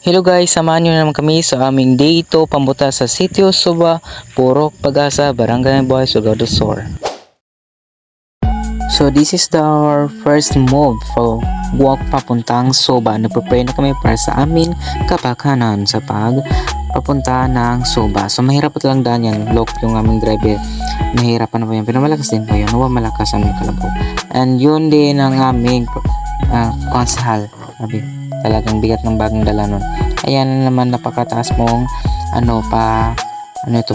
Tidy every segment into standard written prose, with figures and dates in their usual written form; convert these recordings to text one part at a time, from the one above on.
Hello guys, samahan nyo naman kami sa aming day 2 pambuta sa Sitio Suba, Purok, Pag-asa, Barangay Buhay, Surigao del Sur. So this is our first move for walk papuntang Suba. Nagpe-pray na kami para sa aming kapakanan sa papunta ng Suba. So mahirap po talang daan yan, lock yung aming driver. Nahirapan na po yan, pero malakas din po yun. Huwag malakas ang aming kalabaw. And yun din ang aming konsehal. Sabi, talagang bigat ng bagong dala nun. Ayan na naman, napakataas mong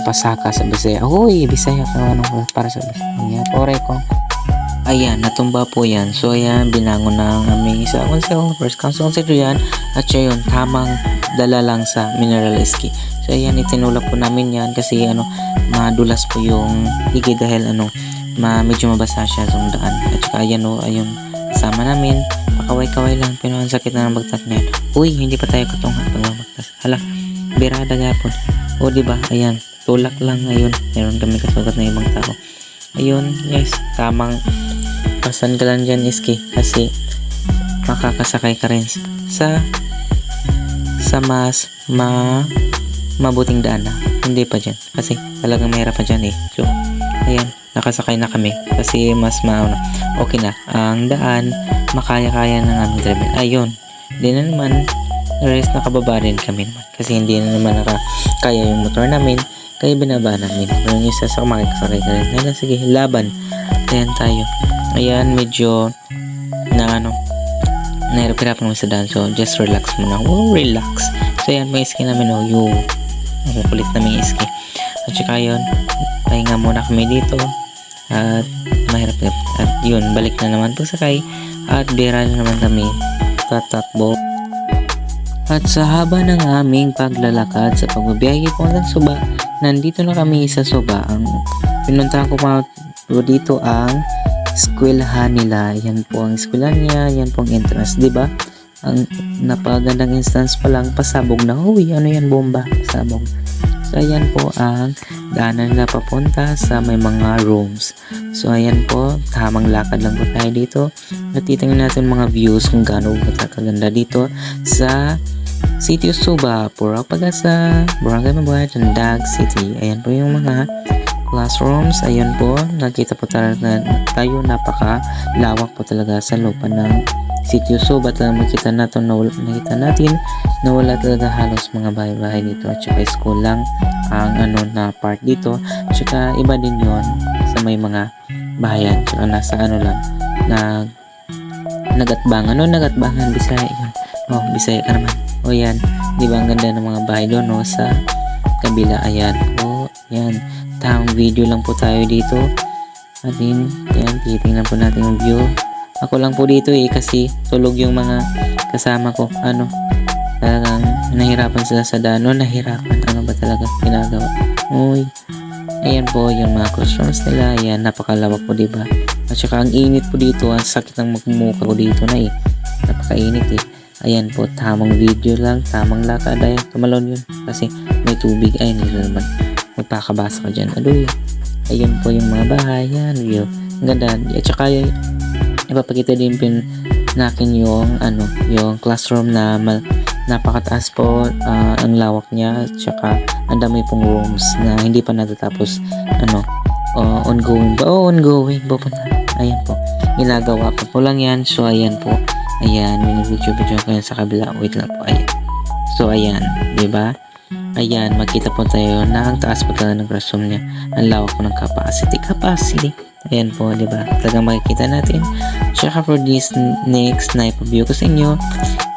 pasaka sa Bisaya. Uy, Bisaya ka para sa Bisaya. Ayan, oray ko. Ayan, natumba po yan. So ayan, binangon na ang aming isa first council yan. At siya yun, tamang dala lang sa mineral ski. So ayan, itinulak po namin yan kasi madulas po yung higi dahil medyo mabasa siya sa daan. At saka ayan ayun, sama namin. Pakaway-kaway lang, pero ang sakit na ng bagtas niyan. Uy, hindi pa tayo katunga pag magtas. Hala, birada gapon. O diba, ayan, tulak lang ngayon. Meron kami kasugat na ibang tao. Ayun, yes, tamang pasan ka lang dyan, Iski. Kasi makakasakay ka rin sa mas mabuting daan na. Hindi pa dyan. Kasi talagang mahirap pa dyan eh. So, ayan, nakasakay na kami. Kasi mas okay na. Ang daan, makaya-kaya ng aming driver. Ayun. Hindi na naman rest nakababa rin kami naman. Kasi hindi na naman nakakaya yung motor namin. Kaya binaba namin. Pero yung isa sa makikasakay ka rin. Ayun, sige, laban. Ayan tayo. Ayan, medyo nahirap-hirapan naman sa daan. So, just relax muna. Oh, relax. So, ayan, may iski namin. Yung kulit namin iski. At saka yun, pahinga muna kami dito. At mahirap. At yun, balik na naman pagsakay. At bira na naman kami tatakbo. At sa haba ng aming paglalakad sa pagbabiyahe po ng Suba, nandito na kami sa Suba. Ang pinuntahan ko pa dito ang eskwelahan nila. Yan po ang eskwelahan niya, yan po ang entrance, diba? Ang napagandang instance pa lang, pasabog na. Uy, ano yan, bomba? Pasabog. So, ayan po ang daanan nila papunta sa may mga rooms. So, ayan po, tamang lakad lang po tayo dito. Natitingnan natin mga views kung gaano kaganda dito sa Sitio Suba, Purok, Pag-asa, Barangay Mabuhay, Tandag City. Ayan po yung mga classrooms. Ayan po, nakita po tayo napakalawak po talaga sa lupa ng Sitio Suba. Talagang nakita natin na wala talaga halos mga bahay-bahay dito. At saka school lang ang na part dito. At saka iba din yon sa may mga bahayan. At saka nasa lang nagatbangan. Nagatbangan, Bisaya yun. Bisaya ka naman. Yan. Di ba ang ganda ng mga bahay doon sa kabila. Ayan. Yan. Tamang video lang po tayo dito. At yan, titingnan po natin yung view. Ako lang po dito kasi tulog yung mga kasama ko. Talagang nahirapan sila sa daan. Nahirapan. Ano ba talaga ginagawa? Uy. Ayan po yung mga classrooms nila. Ayan, napakalawak po, diba? At saka ang init po dito. Ang sakit ng magmumuka ko dito na napakainit Ayan po, tamang video lang, tamang lakad. Ayan, tumalon yun. Kasi may tubig. Ayun, hindi naman. Magpakabasa ka dyan. Ayun po yung mga bahay. Yan, view. Ang ganda. At saka ipapakita din natin yung classroom na napakataas po. Ang lawak niya. At saka ang dami pong rooms na hindi pa natatapos. Ongoing ba? Ongoing. Ayan po. Ginagawa pa po lang yan. So, ayan po. Ayan, video ko yan sa kabila. Wait lang po. Ayan. So, ayan. Diba? Ayan, makita po tayo na ang taas po talaga ng classroom niya. Ang lawak po ng capacity. Ayan po, diba? Talagang makikita natin. Tsaka for this next na ipabview ko sa inyo,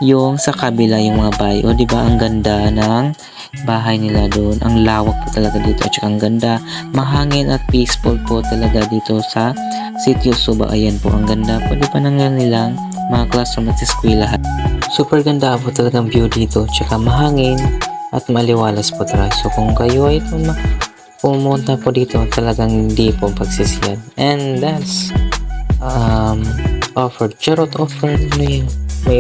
yung sa kabila, yung mga bahay. Diba? Ang ganda ng bahay nila doon. Ang lawak po talaga dito. At saka ang ganda. Mahangin at peaceful po talaga dito sa Sitio Suba. Ayan po, ang ganda po. Diba nang nilang mga classroom at eskwelahan. Super ganda po talagang view dito. Tsaka mahangin at maliwalas po talaga. So kung kayo ay pumunta po dito, talagang hindi po pagsisiyan. And that's offered. Charot offer. May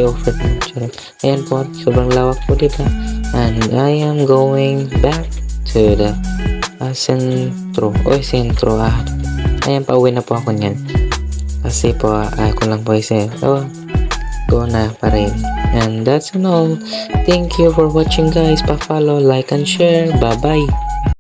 offer po. Charot. Ayan po. Sobrang lawak po dito. And I am going back to the sentro. Sentro. Ayan, pauwi na po ako niyan. Kasi po, ako lang po isa. Go na pa rin. And that's all. Thank you for watching guys. Pa-follow, like, and share. Bye-bye.